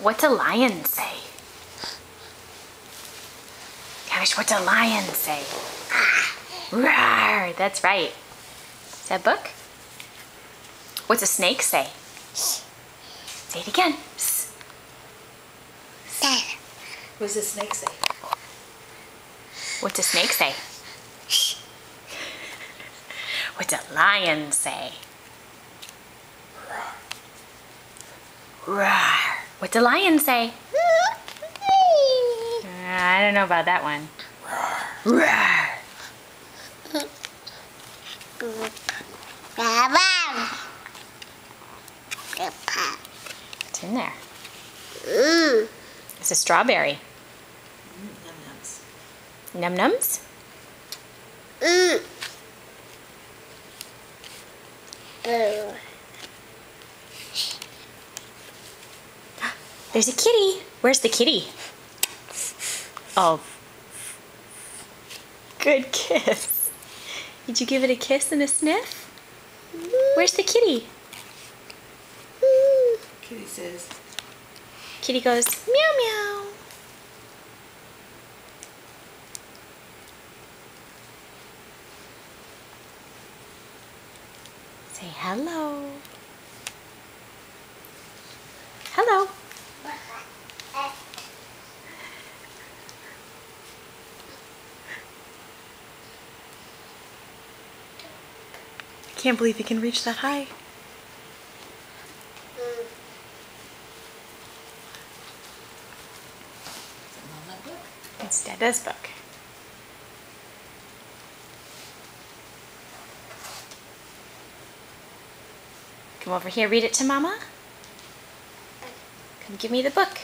What's a lion say? Cavish, what's a lion say? Roar! That's right. Is that a book? What's a snake say? Say it again. What does a snake say? What's a snake say? What's a lion say? Roar. What's a lion say? I don't know about that one. Roar. What's in there? It's a strawberry. Num-nums. Num-nums? There's a kitty. Where's the kitty? Oh. Good kiss. Did you give it a kiss and a sniff? Where's the kitty? Kitty says. Kitty goes, meow meow. Say hello. Hello. I can't believe you can reach that high. It's Dada's book. Come over here, read it to Mama. Come give me the book.